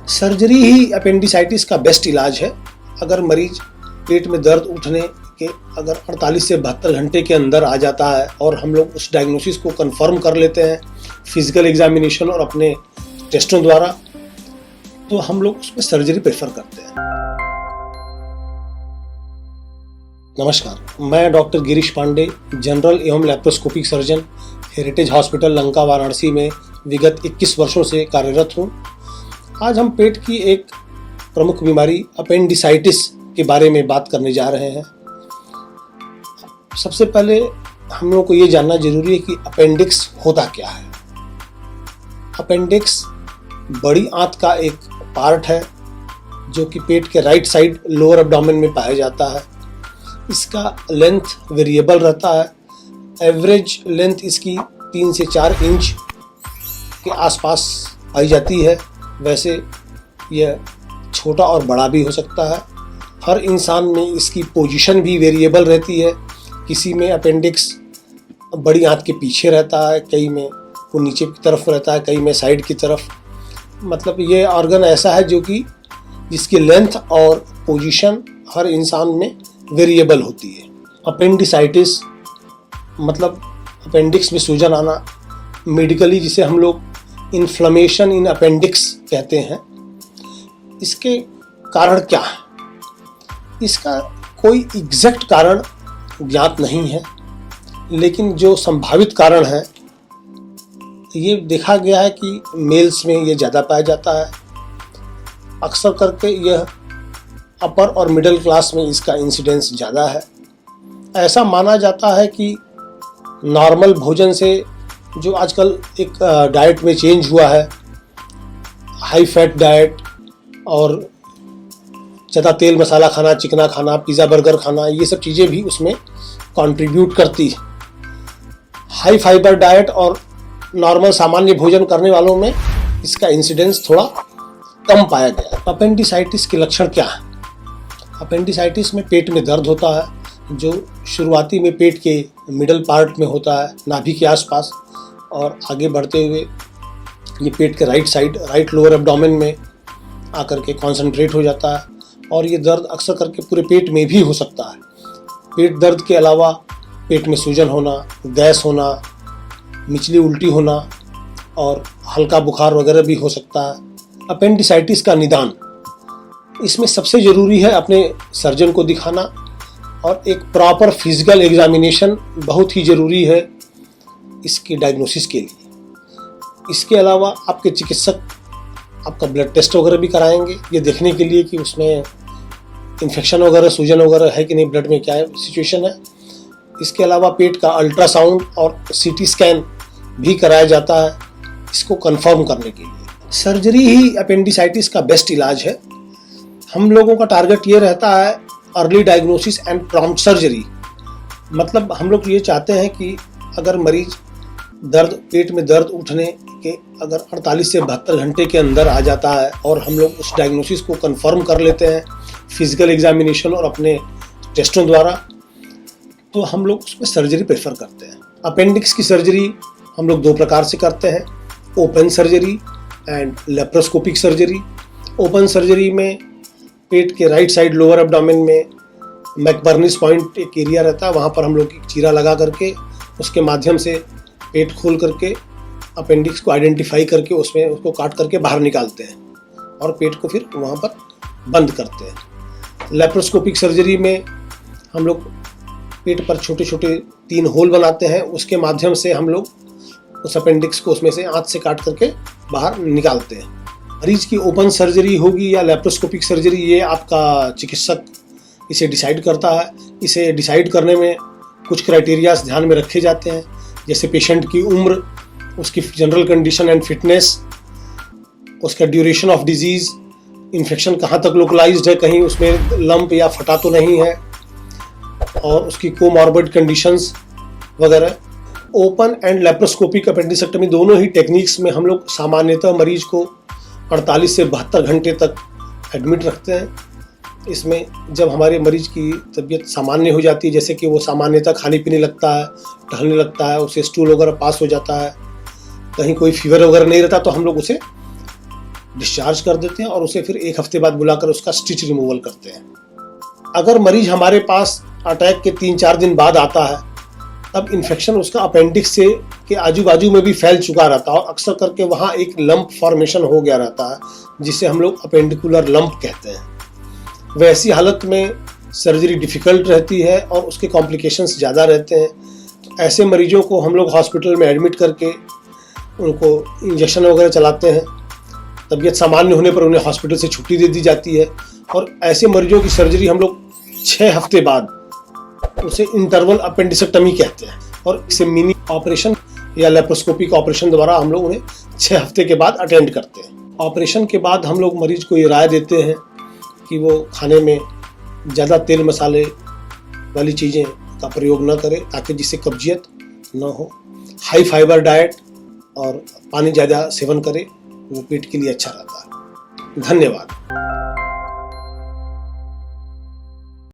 Surgery ही appendicitis का best इलाज है। अगर मरीज पेट में दर्द उठने के अगर 48 से 72 घंटे के अंदर आ जाता है और हम लोग उस डायग्नोसिस को कंफर्म कर लेते हैं फिजिकल एग्जामिनेशन और अपने टेस्टों द्वारा, तो हम लोग उसमें सर्जरी प्रेफर करते हैं। नमस्कार, मैं डॉक्टर गिरीश पांडे, जनरल एवं laparoscopic surgeon, heritage hospital Lanka Varanasi में विगत 21 वर्षों से कार्यरत हूँ। आज हम पेट की एक प्रमुख बीमारी अपेंडिसाइटिस के बारे में बात करने जा रहे हैं। सबसे पहले हम लोग को ये जानना जरूरी है कि अपेंडिक्स होता क्या है। अपेंडिक्स बड़ी आंत का एक पार्ट है जो कि पेट के राइट साइड लोअर एब्डोमेन में पाया जाता है। इसका लेंथ वेरिएबल रहता है। एवरेज लेंथ इसकी 3 से 4 इंच के आसपास पाई जाती है। वैसे यह छोटा और बड़ा भी हो सकता है। हर इंसान में इसकी पोजीशन भी वेरिएबल रहती है। किसी में अपेंडिक्स बड़ी आंत के पीछे रहता है, कई में वो नीचे की तरफ रहता है, कई में साइड की तरफ। मतलब ये ऑर्गन ऐसा है जो कि जिसकी लेंथ और पोजीशन हर इंसान में वेरिएबल होती है। अपेंडिसाइटिस मतलब अपेंडिक्स में सूजन आना, मेडिकली जिसे हम लोग इन्फ्लेमेशन इन अपेंडिक्स कहते हैं। इसके कारण क्या है? इसका कोई एग्जैक्ट कारण ज्ञात नहीं है, लेकिन जो संभावित कारण है ये देखा गया है कि मेल्स में ये ज़्यादा पाया जाता है। अक्सर करके यह अपर और मिडिल क्लास में इसका इंसिडेंस ज़्यादा है। ऐसा माना जाता है कि नॉर्मल भोजन से जो आजकल एक डाइट में चेंज हुआ है, हाई फैट डाइट और ज़्यादा तेल मसाला खाना, चिकना खाना, पिज़्ज़ा बर्गर खाना, ये सब चीज़ें भी उसमें कंट्रीब्यूट करती है। हाई फाइबर डाइट और नॉर्मल सामान्य भोजन करने वालों में इसका इंसिडेंस थोड़ा कम पाया गया है। अपेंडिसाइटिस के लक्षण क्या है? अपेंडिसाइटिस में पेट में दर्द होता है जो शुरुआती में पेट के मिडल पार्ट में होता है, नाभि के आसपास, और आगे बढ़ते हुए ये पेट के right side, right lower abdomen में आकर के कॉन्सेंट्रेट हो जाता है। और ये दर्द अक्सर करके पूरे पेट में भी हो सकता है। पेट दर्द के अलावा पेट में सूजन होना, गैस होना, निचली उल्टी होना और हल्का बुखार वगैरह भी हो सकता है। अपेंडिसाइटिस का निदान, इसमें सबसे ज़रूरी है अपने सर्जन को दिखाना और एक प्रॉपर फिजिकल एग्जामिनेशन बहुत ही ज़रूरी है इसकी डायग्नोसिस के लिए। इसके अलावा आपके चिकित्सक आपका ब्लड टेस्ट वगैरह भी कराएंगे, ये देखने के लिए कि उसमें इन्फेक्शन वगैरह, सूजन वगैरह है कि नहीं, ब्लड में क्या है सिचुएशन है। इसके अलावा पेट का अल्ट्रासाउंड और सीटी स्कैन भी कराया जाता है इसको कंफर्म करने के लिए। सर्जरी ही अपेंडिसाइटिस का बेस्ट इलाज है। हम लोगों का टारगेट ये रहता है early diagnosis and prompt surgery. मतलब हम लोग ये चाहते हैं कि अगर मरीज पेट में दर्द उठने के अगर 48 से 72 घंटे के अंदर आ जाता है और हम लोग उस डायग्नोसिस को कंफर्म कर लेते हैं फिजिकल एग्जामिनेशन और अपने टेस्टों द्वारा, तो हम लोग उसमें सर्जरी प्रेफर करते हैं। अपेंडिक्स की सर्जरी हम लोग 2 प्रकार से करते हैं, open surgery and laparoscopic surgery. Open surgery में पेट के राइट साइड लोअर एब्डोमेन में मैकबर्नीस पॉइंट एक एरिया रहता है, वहाँ पर हम लोग एक चीरा लगा करके उसके माध्यम से पेट खोल करके अपेंडिक्स को आइडेंटिफाई करके उसमें उसको काट करके बाहर निकालते हैं और पेट को फिर वहाँ पर बंद करते हैं। लेप्रोस्कोपिक सर्जरी में हम लोग पेट पर छोटे छोटे 3 होल बनाते हैं, उसके माध्यम से हम लोग उस अपेंडिक्स को उसमें से आंत से काट करके बाहर निकालते हैं। मरीज की ओपन सर्जरी होगी या लेप्रोस्कोपिक सर्जरी, ये आपका चिकित्सक इसे डिसाइड करता है। इसे डिसाइड करने में कुछ क्राइटेरियाज ध्यान में रखे जाते हैं, जैसे पेशेंट की उम्र, उसकी जनरल कंडीशन एंड फिटनेस, उसका ड्यूरेशन ऑफ डिजीज़, इन्फेक्शन कहाँ तक लोकलाइज्ड है, कहीं उसमें लंप या फटा तो नहीं है, और उसकी कोमॉर्बिड कंडीशंस वगैरह। ओपन एंड लेप्रोस्कोपिक अपेंडिसेक्टमी दोनों ही टेक्निक्स में हम लोग सामान्यतः मरीज को 48 से 72 घंटे तक एडमिट रखते हैं। इसमें जब हमारे मरीज की तबीयत सामान्य हो जाती है, जैसे कि वो सामान्यतः खाने पीने लगता है, टहलने लगता है, उसे स्टूल वगैरह पास हो जाता है, कहीं कोई फीवर वगैरह नहीं रहता, तो हम लोग उसे डिस्चार्ज कर देते हैं और उसे फिर 1 हफ्ते बाद बुलाकर उसका स्टिच रिमूवल करते हैं। अगर मरीज हमारे पास अटैक के 3-4 दिन बाद आता है, तब इन्फेक्शन उसका अपेंडिक्स से के आजू बाजू में भी फैल चुका रहता है और अक्सर करके वहाँ एक लंप फॉर्मेशन हो गया रहता है, जिसे हम लोग अपेंडिकुलर लंप कहते हैं। वैसी हालत में सर्जरी डिफ़िकल्ट रहती है और उसके कॉम्प्लिकेशंस ज़्यादा रहते हैं। तो ऐसे मरीजों को हम लोग हॉस्पिटल में एडमिट करके उनको इंजेक्शन वगैरह चलाते हैं। तबीयत सामान्य होने पर उन्हें हॉस्पिटल से छुट्टी दे दी जाती है और ऐसे मरीजों की सर्जरी हम लोग 6 हफ्ते बाद, उसे इंटरवल अपेंडिसेक्टमी कहते हैं, और इसे मिनी ऑपरेशन या लेप्रोस्कोपिक ऑपरेशन द्वारा हम लोग उन्हें 6 हफ्ते के बाद अटेंड करते हैं। ऑपरेशन के बाद हम लोग मरीज को ये राय देते हैं कि वो खाने में ज़्यादा तेल मसाले वाली चीज़ें का प्रयोग न करे, ताकि जिससे कब्जियत न हो। हाई फाइबर डाइट और पानी ज़्यादा सेवन करे, वो पेट के लिए अच्छा रहता है। धन्यवाद।